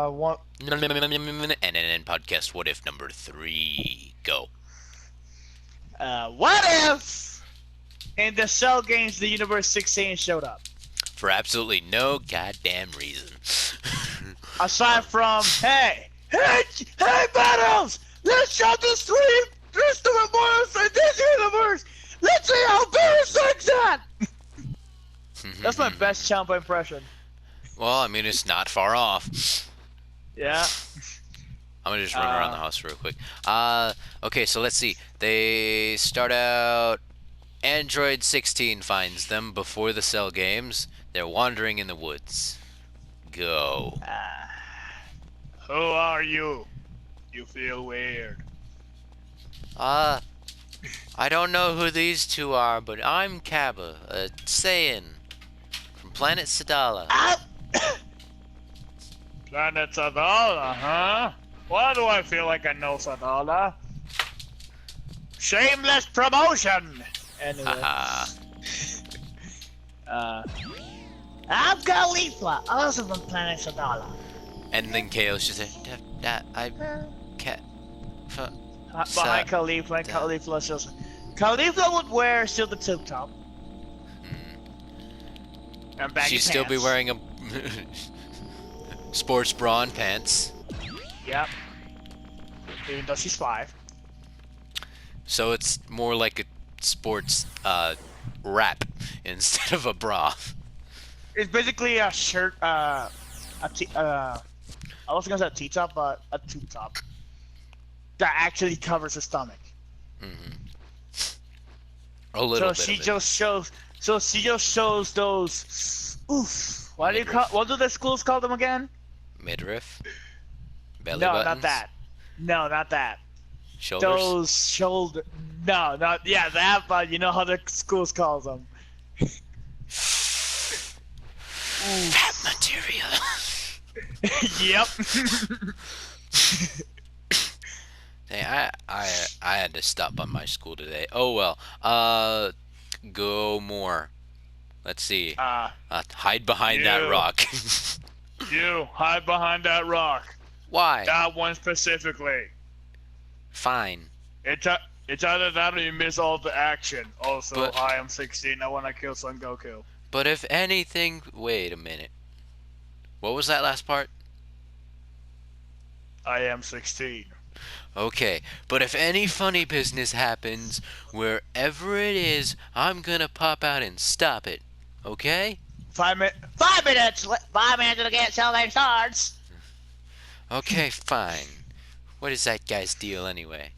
What? NNN Podcast, what if number 3? Go. What if in the Cell games the Universe 16 showed up? For absolutely no goddamn reason. Aside from, hey, Battles! Let's show this three memorials in this universe! Let's see how Beerus looks at! That's my best Champa impression. Well, I mean, it's not far off. Yeah. I'm gonna just run around the house real quick. Okay, so let's see. They start out. Android 16 finds them before the Cell games. They're wandering in the woods. Go. Who are you? You feel weird. I don't know who these two are, but I'm Kaba, a Saiyan from planet Sadala. Planet Sadala, huh? Why do I feel like I know Sadala? Shameless promotion! Anyway. I'm Khalifa, also from planet Sadala. And then Chaos just said, I can't. Behind Khalifa, and Khalifa says, Khalifa would wear silver tube top. And baggy She'd still be pants. wearing a sports bra and pants. Yep. Even though she's 5. So it's more like a sports wrap instead of a bra. It's basically a shirt, I was gonna say a T-top, but a tube top. That actually covers her stomach. A little So bit. she just shows. So she just shows those. Oof. What do you call? What do the schools call them again? Midriff. Belly No, buttons. not that. No, not that. Shoulders. Those shoulder. No, not yeah that. But you know how the schools call them. Fat material. Yep. Hey, I had to stop by my school today. Oh well. Go more. Let's see. Hide behind that rock. You hide behind that rock. Why? That one specifically. Fine. It's either that or you miss all the action. Also, But- I am 16. I want to kill Son Goku. But if anything, wait a minute. What was that last part? I am 16. Okay, but if any funny business happens, wherever it is, I'm gonna pop out and stop it. Okay? 5 minutes. 5 minutes. 5 minutes to get something starts. Okay, fine. What is that guy's deal anyway?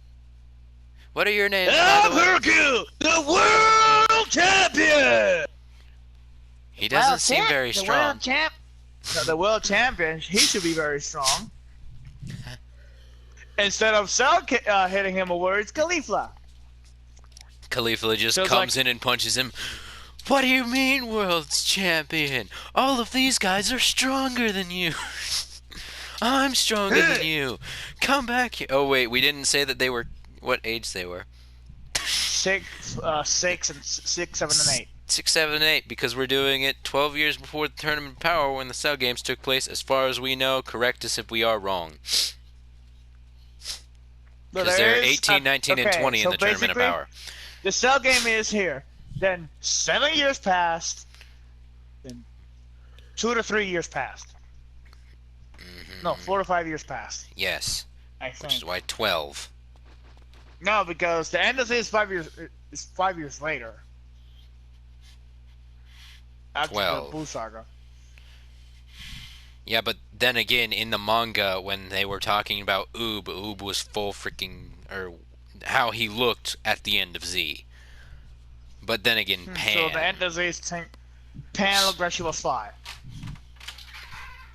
What are your names, by the way? Hercule, the world champion. He doesn't seem very strong. The world champion. He should be very strong. Instead of Cell hitting him a word, it's Khalifa. Khalifa just So it's comes like- in and punches him. What do you mean, world's champion? All of these guys are stronger than you. I'm stronger than you. Come back here. Oh, wait, we didn't say that they were... What age they were. 6, 7, and 8. 6, 7, and 8, because we're doing it 12 years before the Tournament of Power when the Cell games took place. As far as we know, correct us if we are wrong. Because they're 18, 19, and 20 in the Tournament of Power. The Cell game is here. Then 7 years passed. Then 2 to 3 years passed. No, 4 to 5 years passed. Yes, I which is think. why 12. No, because the end of it is 5 years. Is 5 years later. After 12. the Buu saga. Yeah, but then again, in the manga, when they were talking about Oob was full freaking... Or how he looked at the end of Z. But then again, Pan... So the end of it is Pan looked like she was 5.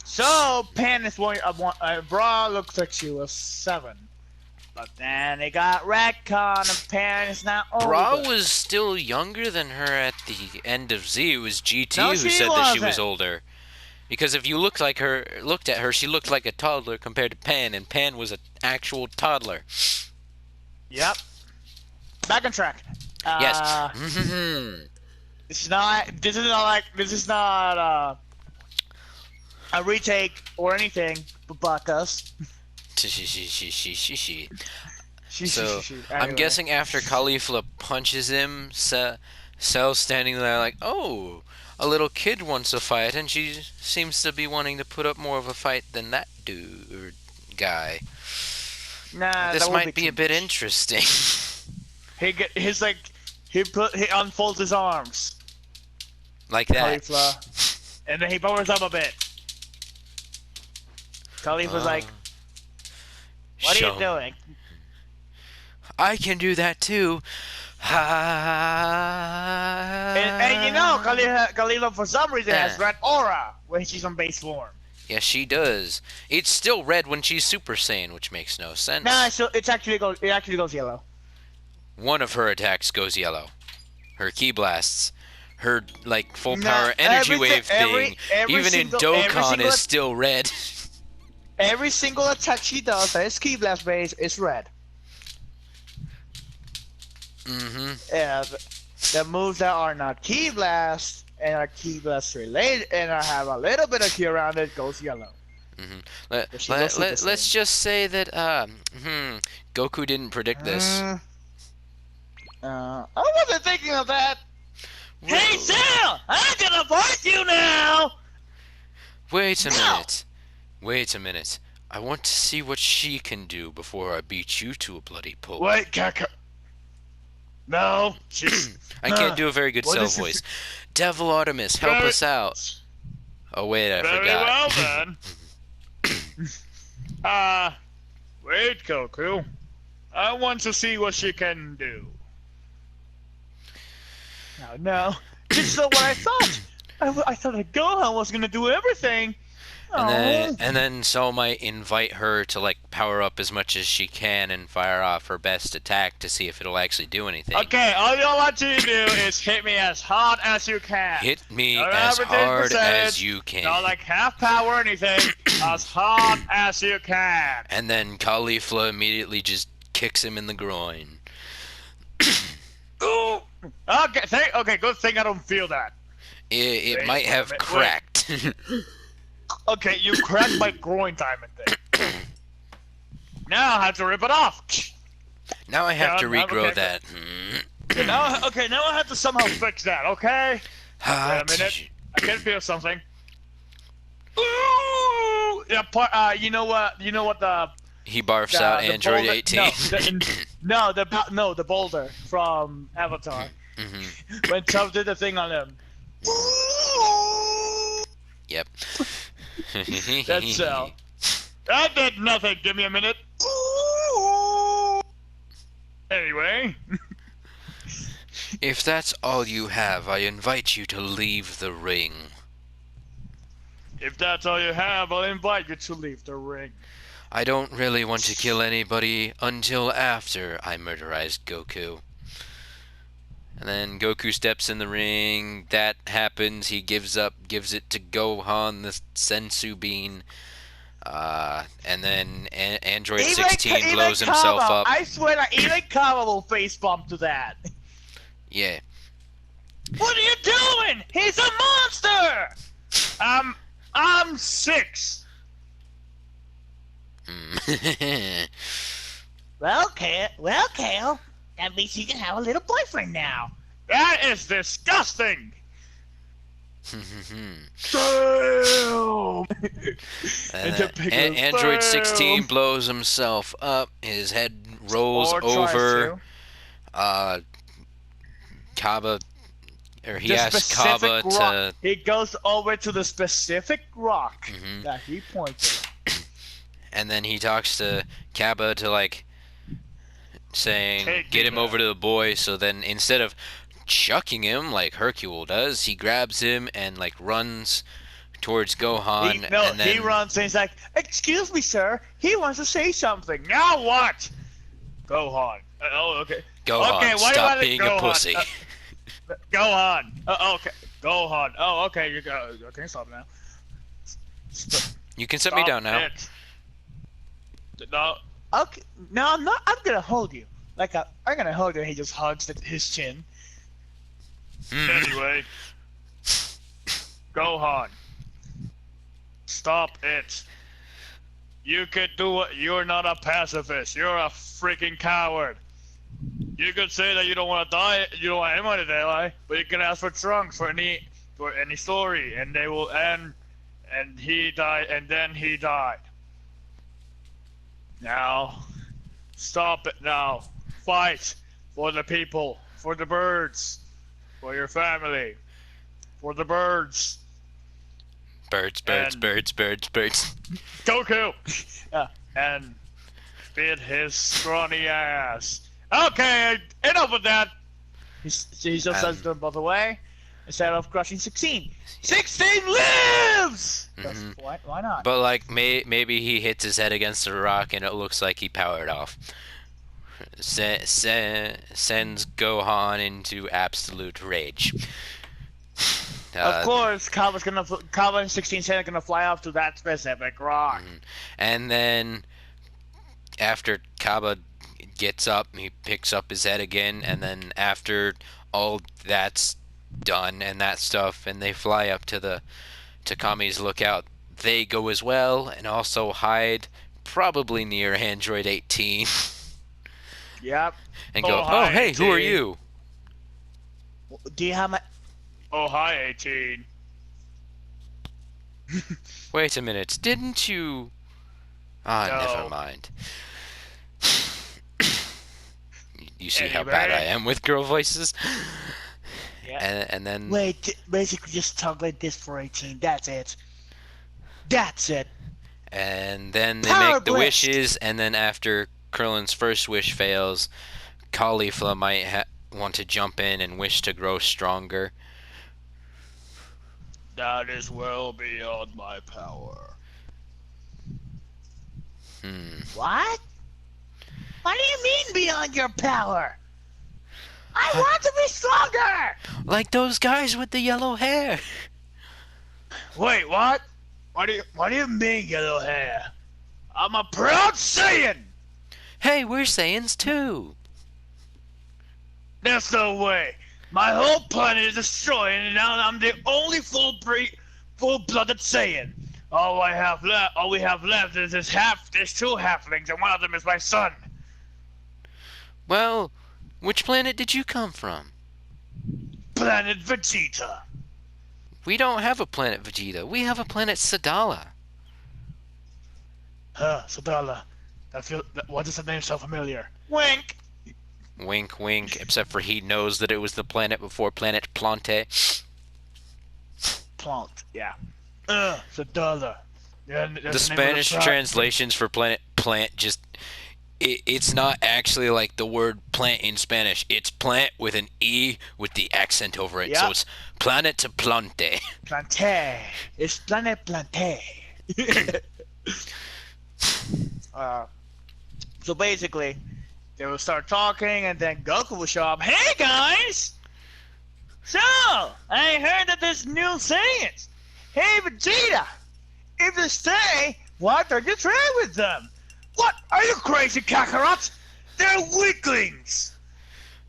So Pan is one. Bra looks like she was 7. But then it got retcon and Pan is now older. Bra was still younger than her at the end of Z. It was GT No, who she said that she was wasn't. older. Because if you looked at her, she looked like a toddler compared to Pan, and Pan was an actual toddler. Yep. Back on track. Yes. This is not a retake or anything but Bacchus. So, I'm guessing after Caulifla punches him, Cell's standing there like, oh, a little kid wants a fight, and she seems to be wanting to put up more of a fight than that dude or guy. Nah, this might be a bit interesting. He unfolds his arms. Like that. Caulifla. And then he powers up a bit. Caulifla's like, what are you doing? I can do that too. And you know, Caulifla for some reason has red aura when she's on base form. Yes, she does. It's still red when she's Super Saiyan, which makes no sense. Nah, so it actually goes yellow. One of her attacks goes yellow. Her ki blasts, her like full power energy wave thing, even in Dokkan is still red. Every single attack she does that is ki blast base is red. Yeah, the moves that are not ki blast and are ki blast related and have a little bit of ki around it goes yellow. Let's just say that Goku didn't predict this. I wasn't thinking of that. Hey, Cell! I'm gonna fight you now! Wait a minute. Wait a minute. I want to see what she can do before I beat you to a bloody pulp. Wait, Kaka. No, I can't do a very good Cell voice. Devil Artemis, help us out. Oh wait, I forgot. Very well then. Wait, Goku. I want to see what she can do. No. This is what I thought. I thought that Gohan was gonna do everything. And then Cell might invite her to like power up as much as she can and fire off her best attack to see if it'll actually do anything. Okay, all you want you to do is hit me as hard as you can. Hit me as hard as you can. Not like half power or anything. As hard as you can. And then Caulifla immediately just kicks him in the groin. Ooh. Okay, good thing I don't feel that. It might have cracked. Okay, you cracked my groin diamond thing. Now I have to rip it off. Now I have to regrow that. Now I have to somehow fix that, okay? Wait a minute. I can feel something. Ooh! Yeah, you know what the... He barfs out Android boulder, 18. the boulder from Avatar. When Tub did the thing on him. Yep. That's Cell. That did nothing. Give me a minute. Anyway. If that's all you have, I invite you to leave the ring. If that's all you have, I'll invite you to leave the ring. I don't really want to kill anybody until after I murderized Goku. And then Goku steps in the ring. That happens. He gives up, gives it to Gohan, the Sensu Bean. And then Android 16 blows himself up. I swear that even Kama will face bump to that. Yeah. What are you doing? He's a monster! I'm 6. Well, Kale, that means you can have a little boyfriend now. That is disgusting! Damn! Android 16 blows himself up. His head rolls over. Kaba, or he asks Kaba to... He goes over to the specific rock that he pointed at. And then he talks to Kaba to, like, saying, get him over to the boy. So then instead of chucking him like Hercule does, he grabs him and, like, runs towards Gohan. He runs and he's like, excuse me, sir. He wants to say something. Now what? Gohan. Okay. Gohan, okay, stop being a pussy. Gohan. Okay. Gohan. Oh, okay. You go. Okay, stop now. You can set me down now. No. Okay. No, I'm not. I'm gonna hold you. I'm gonna hold you. And he just hugs his chin. Anyway. Gohan. Stop it. You could do it. You're not a pacifist. You're a freaking coward. You could say that you don't want to die. You don't want anyone to die, but you can ask for Trunks for any story, and they will end. And he died, and then he died. Now, stop it now. Fight for the people, for the birds, for your family, for the birds. Birds. Goku! And bit his scrawny ass. Okay, enough of that. He just sends them both away instead of crushing 16. 16 lives! Why not? But like maybe he hits his head against the rock and it looks like he powered off. Sends Gohan into absolute rage. Of course, Kaba and 16 Cent are gonna fly off to that specific rock. And then after Kaba gets up, he picks up his head again, and then after all that's done and that stuff, and they fly up to Kami's lookout, they go as well, and also hide probably near Android 18. Yep. And go, oh hey, 18. who are you? Do you have my... Oh, hi, 18. Wait a minute, didn't you... Ah, No. never mind. You see how Anyway. bad I am with girl voices? Yeah. And then... Wait, basically just talk like this for 18. That's it. That's it. And then they Power make the blast. wishes, and then after Krillin's first wish fails, Caulifla might want to jump in and wish to grow stronger. That is well beyond my power. What? What do you mean beyond your power? I want to be stronger! Like those guys with the yellow hair. Wait, what? What do you mean yellow hair? I'm a proud Saiyan! Hey, we're Saiyans too. There's no way. My whole planet is destroyed and now I'm the only full-blooded Saiyan. All we have left is there's two halflings and one of them is my son. Well, which planet did you come from? Planet Vegeta. We don't have a planet Vegeta. We have a planet Sadala. Sadala. Why does the name sound familiar? Wink! Wink, wink, except for he knows that it was the planet before Planet Plante. Plant, yeah. Sadala. Yeah, The Spanish translations for planet plant just... It's not actually like the word plant in Spanish. It's plant with an E with the accent over it. Yep. So it's planet to plante. Plante. It's Planet Plante. So basically, they will start talking, and then Goku will show up. Hey guys! So, I heard that there's new Saiyans. Hey Vegeta! If they stay, why don't you train with them? What? Are you crazy, Kakarot? They're weaklings!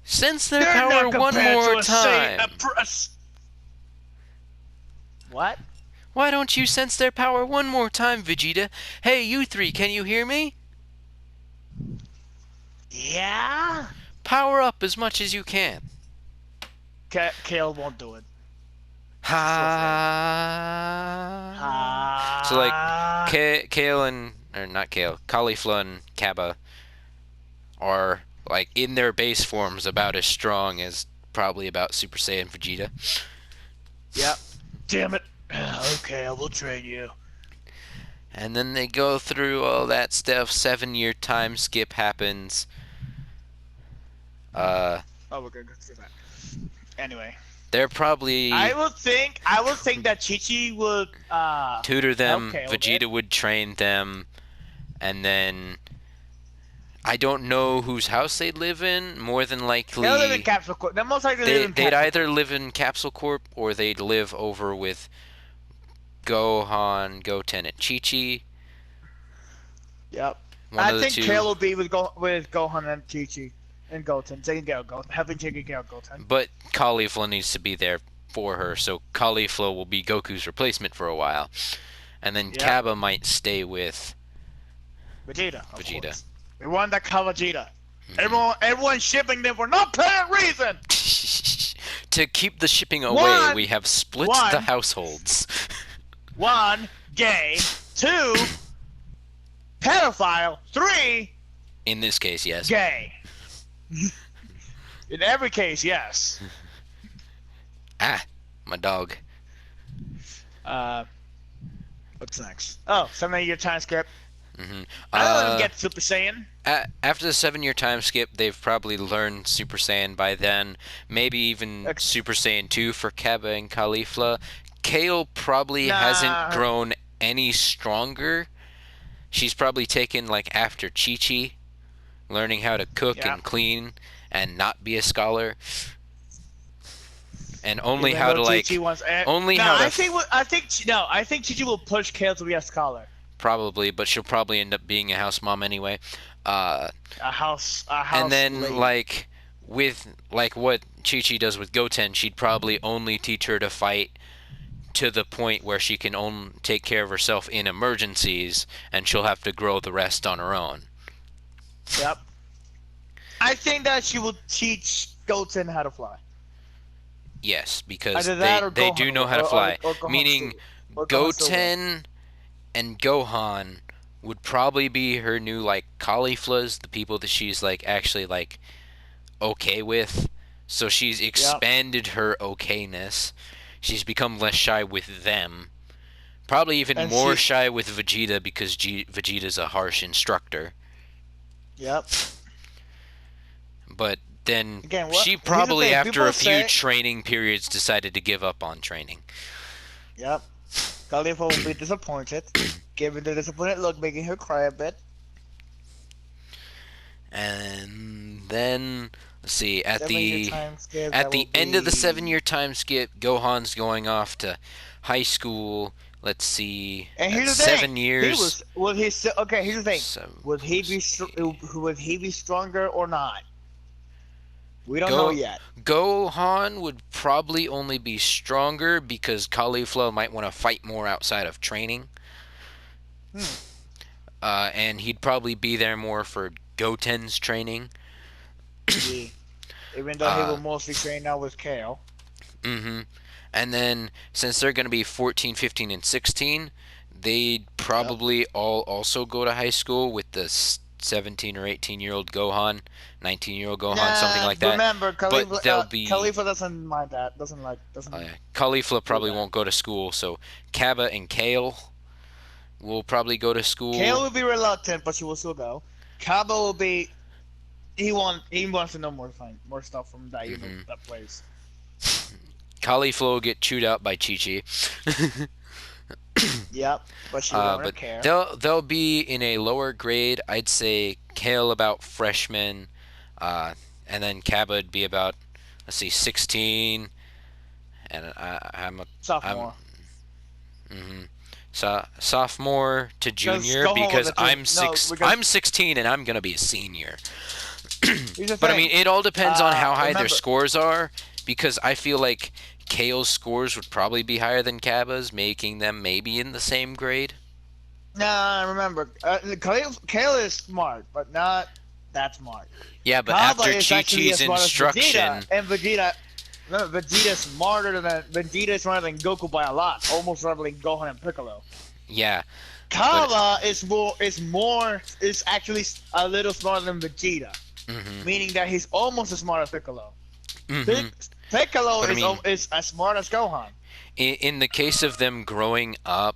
Sense their They're power not one compared more to a time. What? Why don't you sense their power one more time, Vegeta? Hey, you three, can you hear me? Yeah? Power up as much as you can. Kale won't do it. Ha. So like, Kale and... Or not Kale. Caulifla and Kaba are, like, in their base forms about as strong as probably about Super Saiyan Vegeta. Yep. Damn it. Okay, I will train you. And then they go through all that stuff. 7-year time skip happens. Oh, we're gonna go through that. Anyway. They're probably... I would think that Chi-Chi would, tutor them. okay. Vegeta would train them. And then... I don't know whose house they'd live in. More than likely... They'll live in Capsule Corp. They'll most likely live in They'd Capsule either live in Capsule Corp or they'd live over with Gohan, Goten, and Chi-Chi. Yep. One I of the think two. Kale will be with Gohan and Chi-Chi. And Goten. Taking care of Goten. Having taken care of Goten. But Caulifla needs to be there for her, so Caulifla will be Goku's replacement for a while. And then Yep. Kaba might stay with Vegeta. Of Vegeta. course. We want that Vegeta. Mhm. Everyone's shipping them for no apparent reason. To keep the shipping away, we have split the one- households. 1, gay. 2, pedophile. 3, In this case, yes. gay. In every case, yes. Ah, my dog. What's next? Oh, 7-year time skip. hmm I don't let him get Super Saiyan. After the 7-year time skip, they've probably learned Super Saiyan by then. Maybe even Super Saiyan 2 for Kaba and Caulifla. Kale probably hasn't grown any stronger. She's probably taken like after Chi-Chi, learning how to cook and clean and not be a scholar. And only how to like only how to I think Chi-Chi will push Kale to be a scholar. Probably, but she'll probably end up being a house mom anyway. A house and then lady. like with like what Chi-Chi does with Goten, she'd probably only teach her to fight to the point where she can take care of herself in emergencies, and she'll have to grow the rest on her own. Yep. I think that she will teach Goten how to fly. Yes, because they do know how to fly. Meaning Goten and Gohan would probably be her new like Cauliflas, the people that she's like actually like okay with. So she's expanded her okayness. She's become less shy with them. Probably even more shy with Vegeta because Vegeta's a harsh instructor. Yep. But then she probably, after a few training periods, decided to give up on training. Yep. Caulifla will be disappointed, giving the disappointed look, making her cry a bit. And then, let's see, at the end of the 7-year time skip, Gohan's going off to high school. Let's see, and here's the 7 thing. years. Here's the thing. Would he be stronger or not? We don't know yet. Gohan would probably only be stronger because Caulifla might want to fight more outside of training. And he'd probably be there more for Goten's training. Even though he will mostly train now with Kale. Mm-hmm. And then, since they're going to be 14, 15, and 16, they'd probably all also go to high school with the 17 or 18-year-old Gohan, 19-year-old Gohan, something like that. Remember, Caulifla doesn't mind that. Caulifla probably won't go to school, so Kaba and Kale will probably go to school. Kale will be reluctant, but she will still go. Kaba will be. He wants to know more stuff from that that place. Caulifla will get chewed out by Chi-Chi. Yep, but she won't care. They'll be in a lower grade. I'd say Kale about freshman, and then Kaba would be about 16, and I'm a sophomore. Sophomore to junior because I'm 16 and I'm gonna be a senior. But I mean, it all depends on how high their scores are, because I feel like Kale's scores would probably be higher than Kaba's, making them maybe in the same grade. Nah, remember, Kale is smart, but not that smart. Yeah, but after Chi-Chi's instruction... Vegeta's smarter than Goku by a lot, almost rivaling Gohan and Piccolo. Yeah. Kaba is actually a little smarter than Vegeta, meaning that he's almost as smart as Piccolo. Piccolo is as smart as Gohan. In the case of them growing up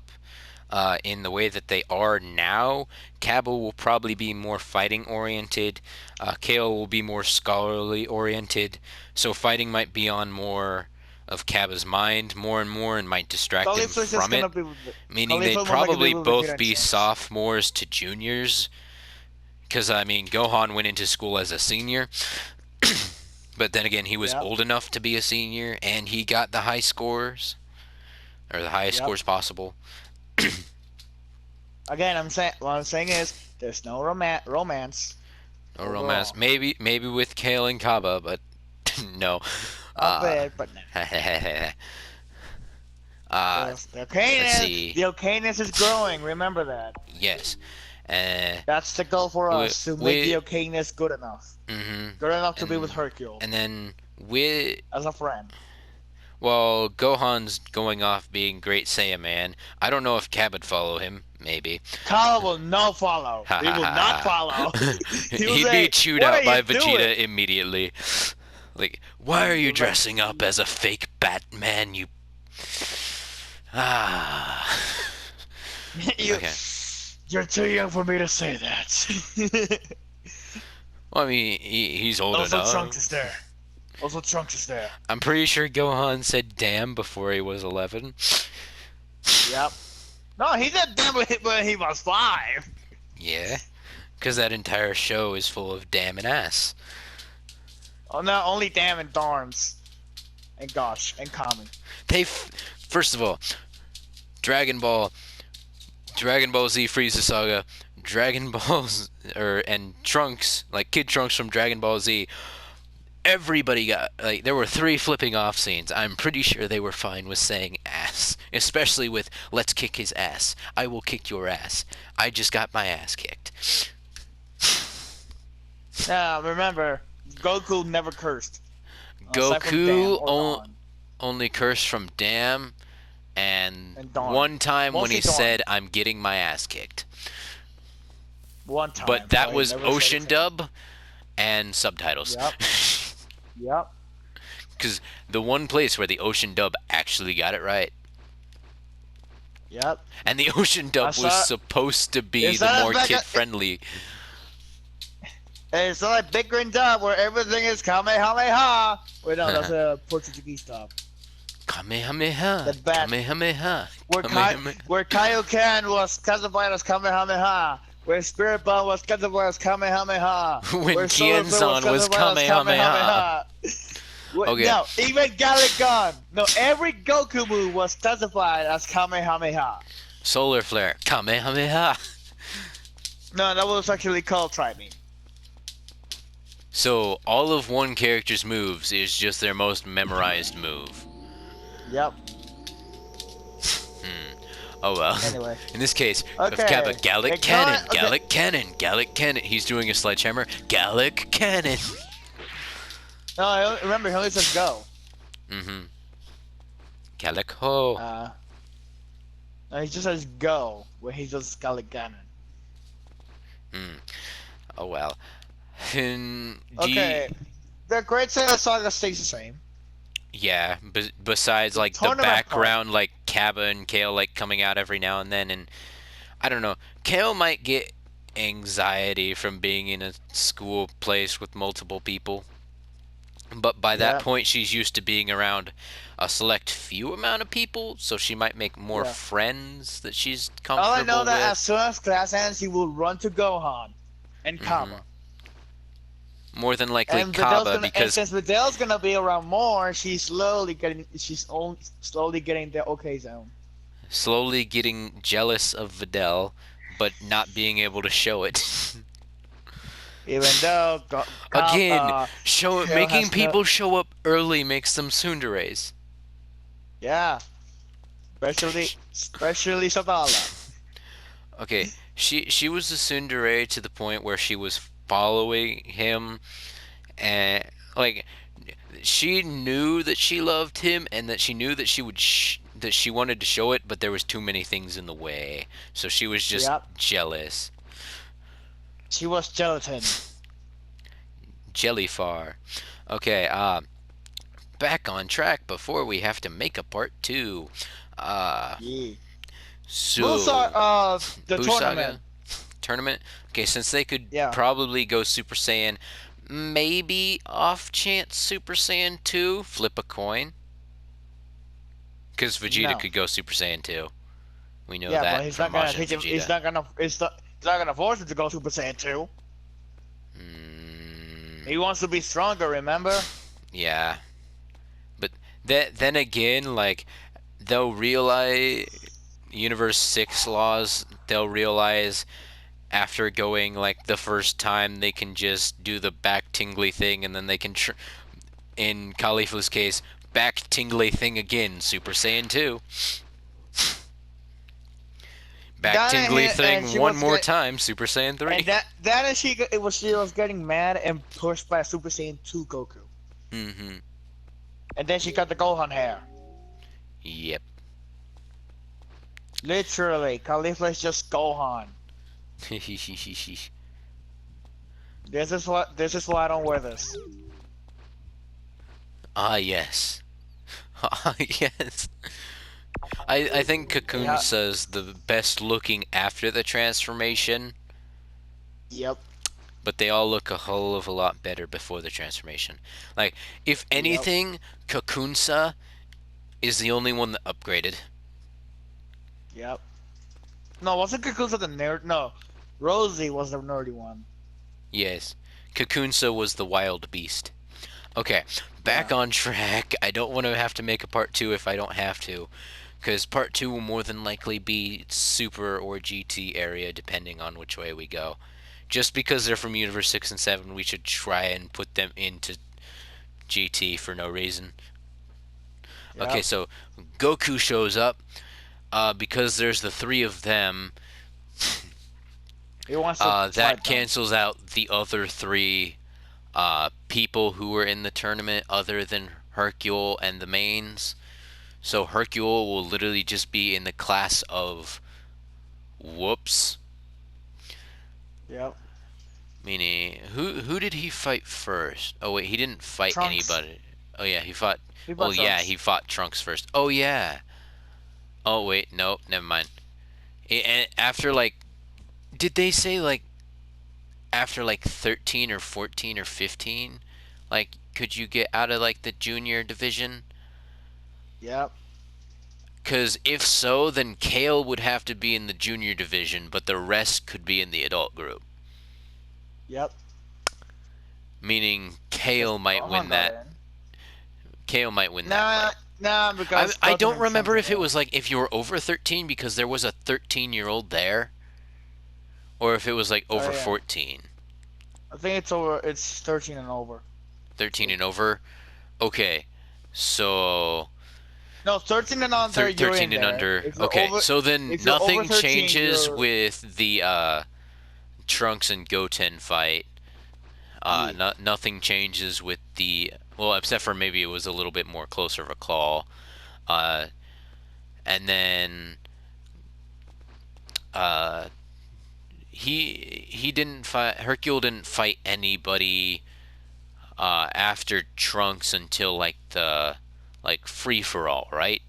in the way that they are now, Kaba will probably be more fighting oriented. Kale will be more scholarly oriented. So fighting might be on more of Kaba's mind more and more, and might distract him from it. Meaning they'd probably both be sophomores to juniors. Because, I mean, Gohan went into school as a senior. But then again, he was old enough to be a senior, and he got the high scores. Or the highest scores possible. Again, what I'm saying is, there's no romance. No romance. Maybe with Kale and Kaba, but no. But no. Yes, Let's see. the okayness is growing. Remember that. Yes. That's the goal for us, to make the okayness good enough. Mm-hmm. Good enough to be with Hercule. And then with as a friend. Well, Gohan's going off being Great Saiyaman. I don't know if Cab would follow him. Maybe. Kala will not follow. He will not follow. He'd be chewed out by Vegeta immediately. Like, why are you dressing up as a fake Batman, you... Okay. You're too young for me to say that. Well, I mean, he's old enough. Also, Trunks is there. I'm pretty sure Gohan said damn before he was 11. Yep. No, he said damn when he was 5. Yeah. Because that entire show is full of damn and ass. Oh, no, only damn and darns. And gosh, and common. First of all, Dragon Ball Z Frieza Saga, and Trunks, like Kid Trunks from Dragon Ball Z, everybody got, like, there were 3 flipping off scenes. I'm pretty sure they were fine with saying ass, especially with let's kick his ass. I will kick your ass. I just got my ass kicked. Now, remember, Goku never cursed. Goku only cursed from damn and one time when he said, I'm getting my ass kicked. One time. But that was Ocean dub and subtitles. Yep. Because the one place where the Ocean dub actually got it right. Yep. And the Ocean dub was supposed to be the more kid-friendly. It's not like Big Green Dub where everything is Kamehameha. Wait, no, that's a Portuguese dub. Kamehameha. Kamehameha. Where Kaioken was classified as Kamehameha. Where Spirit Bomb was classified as Kamehameha. When Kienzan was Kamehameha. Okay. No, even Galagon. No, every Goku move was classified as Kamehameha. Solar Flare. Kamehameha. No, that was actually called Try Me. So, all of one character's moves is just their most memorized move. Yep. Oh well. Anyway. In this case, Kappa, Gallic Cannon. He's doing a sledgehammer. Gallic Cannon. No, remember, he only says go. Mm-hmm. Gallic Ho. No, he just says go, where he does Gallic Cannon. Oh well. Okay. The Great Saiyan Saga stays the same. Yeah, besides like the background, like Kappa and Kale like coming out every now and then, and I don't know. Kale might get anxiety from being in a school place with multiple people, but by that point she's used to being around a select few amount of people, so she might make more friends that she's comfortable with. All I know that as soon as class ends, she will run to Gohan and Kappa. More than likely Kappa, because since Vidal's gonna be around more, she's slowly getting the okay zone. Slowly getting jealous of Videl, but not being able to show it. Even though again, making people show up early makes them tsunderes. Yeah, especially Sadala. Okay, she was a tsundere to the point where she was following him, and like she knew that she loved him and that she knew that she would that she wanted to show it, but there was too many things in the way, so she was just jealous. She was gelatin. Jellyfar. Okay, back on track before we have to make a part 2. So the tournament. Okay, since they could probably go Super Saiyan, maybe off chance Super Saiyan 2, flip a coin. Because Vegeta could go Super Saiyan 2. We know that. But he's not gonna teach him. He's not gonna force him to go Super Saiyan 2. He wants to be stronger. Remember? Yeah. But then again, like they'll realize Universe 6 laws. They'll realize after going like the first time they can just do the back tingly thing, and then they can in Khalifa's case back tingly thing again, Super Saiyan 2. Back tingly thing one more time, Super Saiyan 3. And that is she was getting mad and pushed by a Super Saiyan 2 Goku. Mm-hmm. And then she got the Gohan hair. Yep. Literally, Caulifla is just Gohan. This is why I don't wear this. Ah, yes. Ah, yes. I think Cocoon says the best looking after the transformation. Yep. But they all look a whole of a lot better before the transformation. Like, if anything, Cocoonsa is the only one that upgraded. Yep. No, wasn't Kakusa the nerd? No, Rosie was the nerdy one. Yes. Cocoonsa was the wild beast. Okay, back on track. I don't want to have to make a part 2 if I don't have to. Because part 2 will more than likely be Super or GT area, depending on which way we go. Just because they're from Universe 6 and 7, we should try and put them into GT for no reason. Yep. Okay, so Goku shows up. Because there's the 3 of them, he wants to that cancels out the other 3 people who were in the tournament other than Hercule and the mains. So Hercule will literally just be in the class of whoops. Yep. Meaning, who did he fight first? Oh wait, he didn't fight anybody. Oh yeah, he fought he fought Trunks first. Oh yeah. Oh wait, nope, never mind. And after did they say after 13 or 14 or 15, could you get out of the junior division? Yep. Because if so, then Kale would have to be in the junior division, but the rest could be in the adult group. Yep. Meaning Kale might win that. Kale might win that. Nah, because I don't remember if it was if you were over 13 because there was a 13-year-old there, or if it was over 14. I think it's over. It's 13 and over. 13 and over. Okay, so. No, 13 and under. 13 and under. Okay, so then nothing changes with the Trunks and Goten fight. Nothing changes with the. Well, except for maybe it was a little bit more closer of a call. And then he didn't fight. Hercule didn't fight anybody after Trunks until the free for all, right?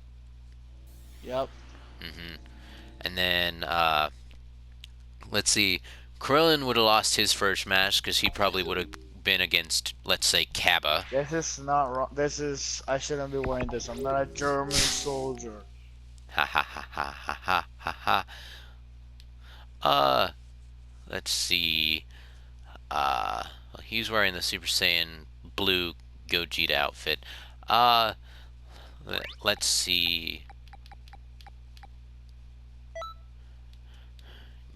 Yep. And then let's see. Krillin would have lost his first match because he probably would have been against, let's say, Kaba. This is not wrong. I shouldn't be wearing this. I'm not a German soldier. Ha ha ha ha ha ha ha. Let's see. He's wearing the Super Saiyan blue Gogeta outfit. Let's see.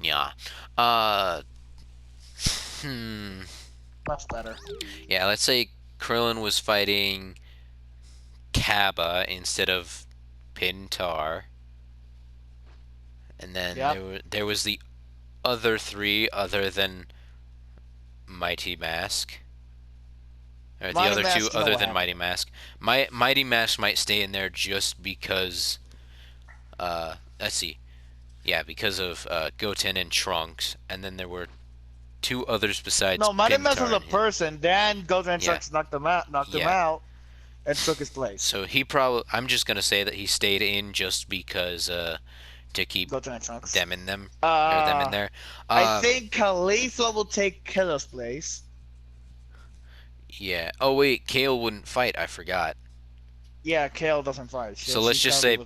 Yeah. Much better. Yeah, let's say Krillin was fighting Kaba instead of Pintar. And then there was the other 3 other than Mighty Mask. Or the other 2 other than Mighty Mask. Mighty Mask might stay in there just because let's see. Yeah, because of Goten and Trunks, and then there were 2 others besides. No, Mighty Mask was a person. Then Goten and Trunks knocked him out, and took his place. So I'm just gonna say that he stayed in just because to keep them in them or them in there. I think Caulifla will take Killer's place. Yeah. Oh wait, Kale wouldn't fight. I forgot. Yeah, Kale doesn't fight. So let's just say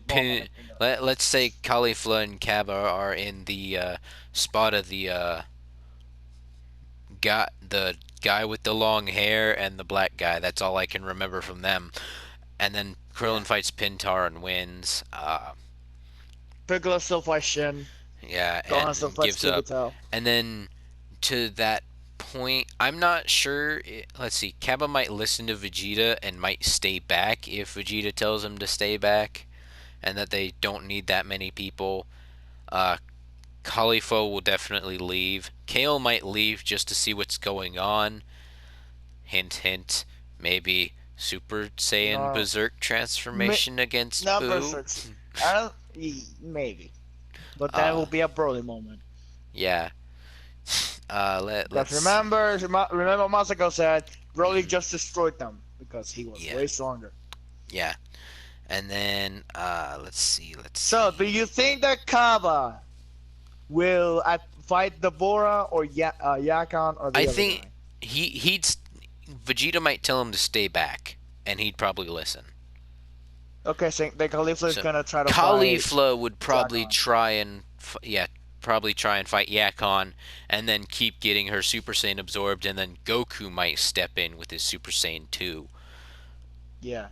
let's say Caulifla and Kaba are in the spot of the guy with the long hair and the black guy. That's all I can remember from them. And then Krillin fights Pintar and wins. Piccolo still fights Shin. Yeah, and gives up. And then to that point, I'm not sure. Let's see. Kappa might listen to Vegeta and might stay back if Vegeta tells him to stay back, and that they don't need that many people. Cauliflo will definitely leave. Kale might leave just to see what's going on. Hint, hint. Maybe Super Saiyan Berserk transformation against not Boo. Berserk. I don't. Maybe, but that will be a Broly moment. Yeah. Let's remember Masako said Broly just destroyed them because he was way stronger. Yeah. And then let's see. So, do you think that Kaba will fight Deborah or Yakon or the I other think guy? he'd Vegeta might tell him to stay back, and he'd probably listen. Okay, so the Caulifla is gonna try to Caulifla would probably Yakon. try and fight Yakon, and then keep getting her Super Saiyan absorbed, and then Goku might step in with his Super Saiyan 2. Yeah.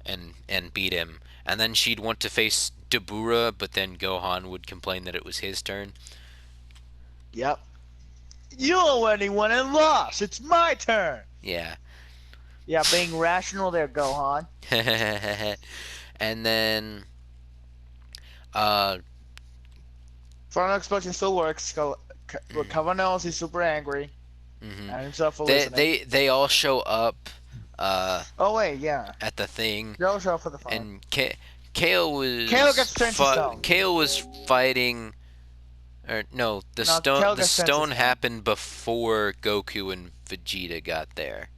And beat him, and then she'd want to face Deborah, but then Gohan would complain that it was his turn. Yep. You already won and lost. It's my turn. Yeah. Yeah, being rational there, Gohan. And then Final Explosion still works. Kaba knows he's super angry. Mm-hmm. And himself for listening. They all show up oh wait, yeah. at the thing. They all show up for the fight. And Kale gets turned to stone. Kale was fighting, or no, the stone happened before Goku and Vegeta got there.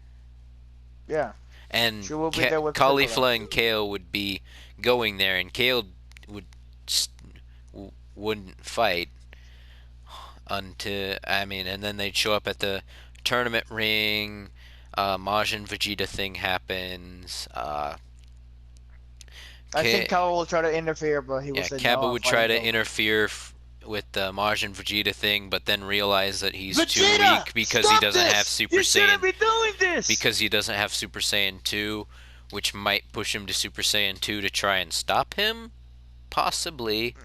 Yeah. And Caulifla and Kale would be going there, and Kale wouldn't fight and then they'd show up at the tournament ring. Majin Vegeta thing happens. I think Kappa will try to interfere, but he will say Kappa no. would try to interfere with the Majin Vegeta thing, but then realize that he's too weak because he doesn't have Super Saiyan. You shouldn't be doing this! Because he doesn't have Super Saiyan 2, which might push him to Super Saiyan 2 to try and stop him? Possibly.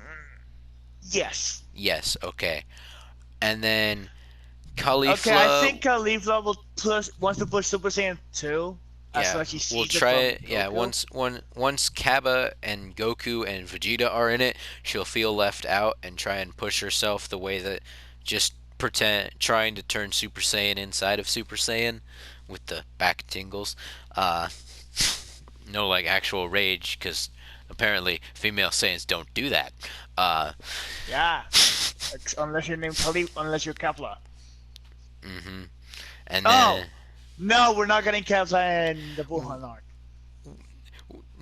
Yes. Yes, okay. And then Caulifla... Okay, I think Caulifla wants to push Super Saiyan 2. Yeah, we'll try it. Yeah, once Kappa and Goku and Vegeta are in it, she'll feel left out and try and push herself the way that just trying to turn Super Saiyan inside of Super Saiyan with the back tingles. No, like actual rage, because apparently female Saiyans don't do that. Yeah, unless you're named unless you're Kefla. Mm-hmm. And then. No, we're not getting Kefla in the Wuhan arc.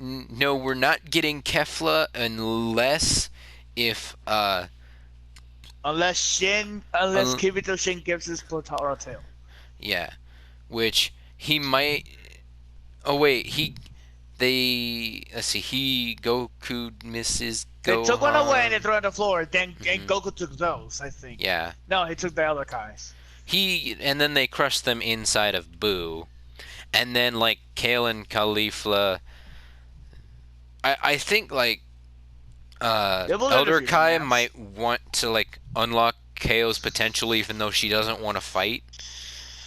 No, we're not getting Kefla unless Kibito Shin gives his Potara tail. Yeah, which he might. Oh wait, let's see. Goku misses Gohan. They took one away and they threw it on the floor. Then and Goku took those, I think. Yeah. No, he took the other guys. And then they crushed them inside of Boo, and then like Kale and Caulifla. I think like Elder Kai might want to like unlock Kale's potential, even though she doesn't want to fight,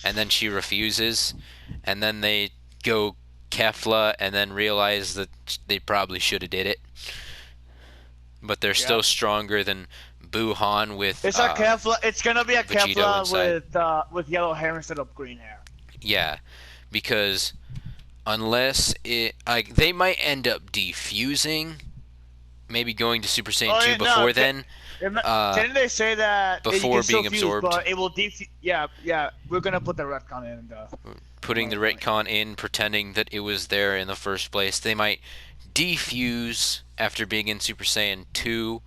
and then she refuses, and then they go Kefla, and then realize that they probably should have did it, but they're still stronger than Buhan with. It's a Kefla. It's gonna be a Kefla with yellow hair instead of green hair. Yeah, because unless they might end up defusing, maybe going to Super Saiyan 2 before then. Didn't they say that before being absorbed? But it will defuse. Yeah. We're gonna put the retcon in. Putting the retcon in, pretending that it was there in the first place. They might defuse after being in Super Saiyan 2.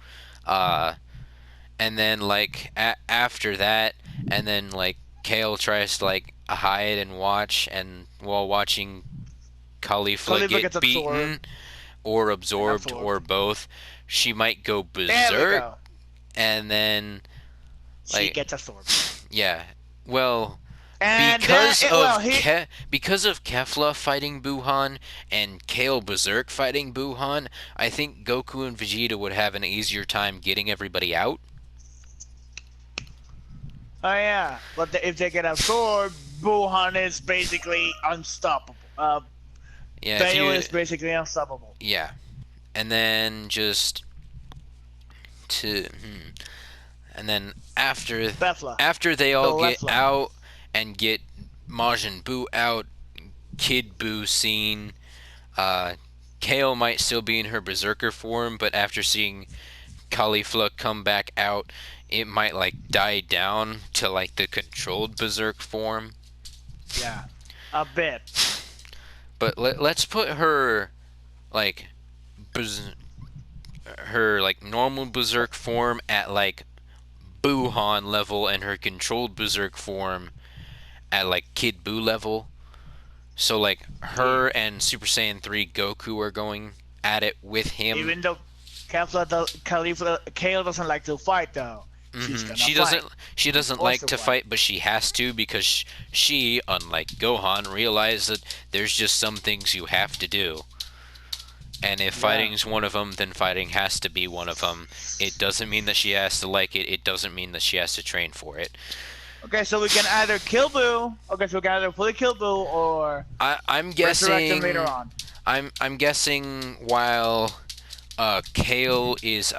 And then like after that, and then like Kale tries to like hide and watch, and while watching Caulifla get beaten or absorbed or both, she might go berserk, and then like, she gets absorbed. Yeah, well, and because of Kefla fighting Buhan and Kale Berserk fighting Buhan, I think Goku and Vegeta would have an easier time getting everybody out. Oh yeah, but if they get absorbed, Buhan is basically unstoppable. Yeah, if Bale you is basically unstoppable. yeah, and then just to and then Bethla, after they all get Belefla. out and get Majin Buu out, Kid Buu seen, uh, Kale might still be in her berserker form, but after seeing Caulifla come back out, it might like die down to like the controlled berserk form. Yeah, a bit. But let's put her like her like normal berserk form at like Buhan level and her controlled berserk form at like Kid Buu level. So like Yeah. her and Super Saiyan 3 Goku are going at it with him. Even though Kale doesn't like to fight though, she's gonna She fight. doesn't like to fight, but she has to because she, unlike Gohan, realized that there's just some things you have to do. And if fighting's one of them, then fighting has to be one of them. It doesn't mean that she has to like it. It doesn't mean that she has to train for it. Okay, so we can either kill Boo. Okay, so we can either fully kill Boo or I'm resurrect him guessing. later on. I'm guessing while Kale is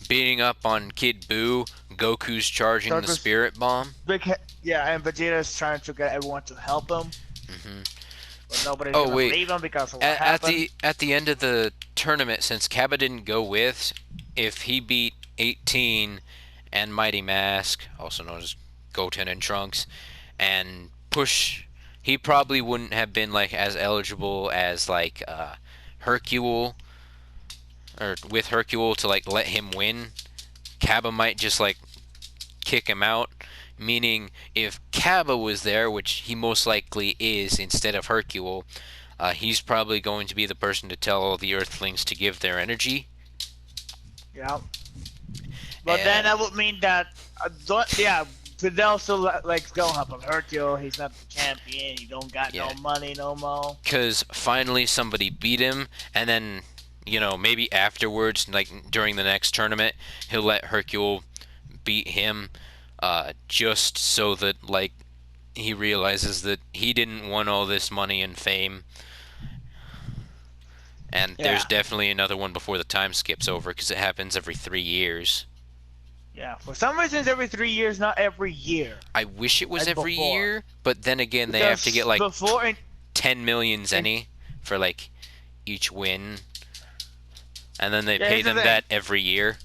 beating up on Kid Buu, Goku's charging the Spirit Bomb. Yeah, and Vegeta is trying to get everyone to help him. But nobody's gonna believe him because of what happened. At the end of the tournament, since Kaba didn't go with, if he beat 18 and Mighty Mask, also known as Goten and Trunks, and push, he probably wouldn't have been like as eligible as like Hercule, or with Hercule to like let him win. Kaba might just like kick him out. Meaning, if Kaba was there, which he most likely is instead of Hercule, he's probably going to be the person to tell all the Earthlings to give their energy. Yeah. But then that would mean that, Fidel still likes Gohan, but Hercule, he's not the champion, he don't got no money no more. Because finally somebody beat him, and then, maybe afterwards, like during the next tournament, he'll let Hercule beat him. Just so that, like, he realizes that he didn't want all this money and fame. And there's definitely another one before the time skips over, because it happens every 3 years. Yeah, for some reason it's every 3 years, not every year. I wish it was every year, but then again, they have to get, like, 10 million zenny for, like, each win. And then they pay them that every year.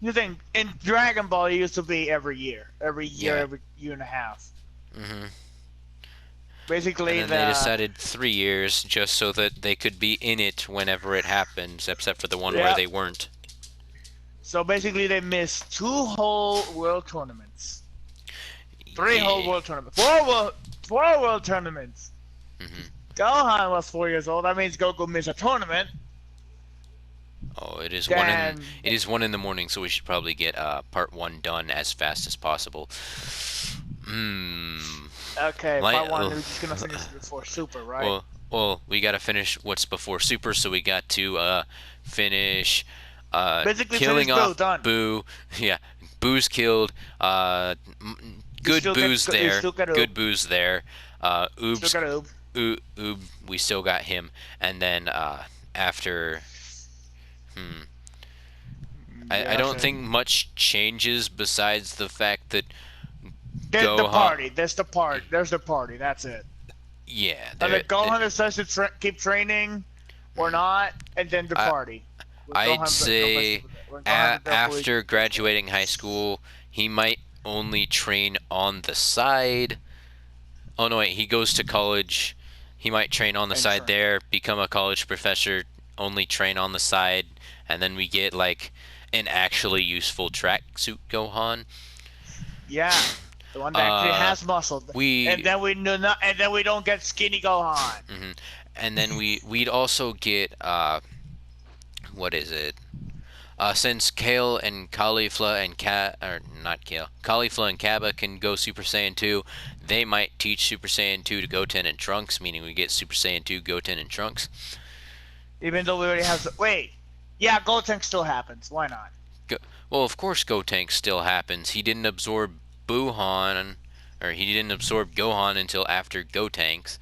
You think in Dragon Ball it used to be every year, every year and a half. Basically, and then they decided 3 years just so that they could be in it whenever it happens, except for the one where they weren't. So basically, they missed 2 whole world tournaments, 3 whole world tournaments, 4 world tournaments. Gohan was 4 years old. That means Goku missed a tournament. Oh, it is one in the morning, so we should probably get part 1 done as fast as possible. Okay, part 1 we're just gonna finish before Super, right? Well, we gotta finish what's before Super, so we got to finish killing off Buu. Yeah, Buu's killed. Good Buu's there. Good Buu's there. Oob, we still got him, and then after. I don't think much changes besides the fact that there's the party. That's it. Yeah. And then Gohan decides to keep training or not, and then the party. I'd say after graduating high school, he might only train on the side. Oh no, wait, he goes to college. He might train on the side there, become a college professor, only train on the side, and then we get like an actually useful tracksuit Gohan. Yeah, the one that actually has muscle. And then we don't get skinny Gohan. And then we'd also get what is it? Since Kale and Caulifla and Caulifla and Kaba can go Super Saiyan 2, they might teach Super Saiyan 2 to Goten and Trunks, meaning we get Super Saiyan 2 Goten and Trunks. Even though we already have... Wait. Yeah, Goten still happens. Why not? Well, of course Gotenks still happens. He didn't absorb Buhan, or he didn't absorb Gohan until after Gotenks,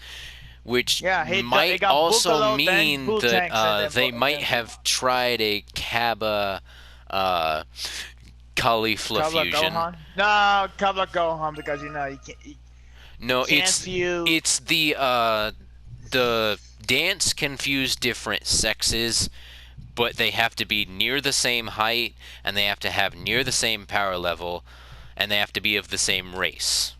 which Yeah, he might got also Buccalo, then mean Bootanks, and that then they might then have tried a Kaba Caulifla Kabla fusion. Gohan. No, Kabla Gohan because you No, can't fuse. it's the dance can fuse different sexes, but they have to be near the same height, and they have to have near the same power level, and they have to be of the same race.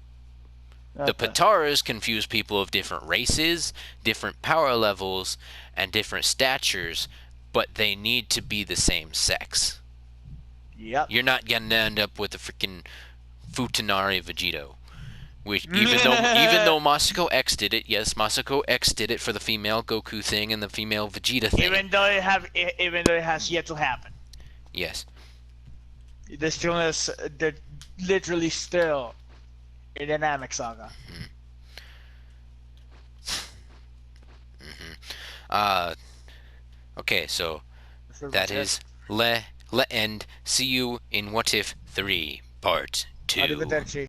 The Pataras confuse people of different races, different power levels, and different statures, but they need to be the same sex. Yep. You're not gonna end up with a freaking Futanari Vegito. Which even though Masako X did it, yes, Masako X did it for the female Goku thing and the female Vegeta thing. Even though it has yet to happen. Yes. They're literally still in the Namek saga. Okay, so that is Le End. See you in What If 3 Part 2. Arrivederci.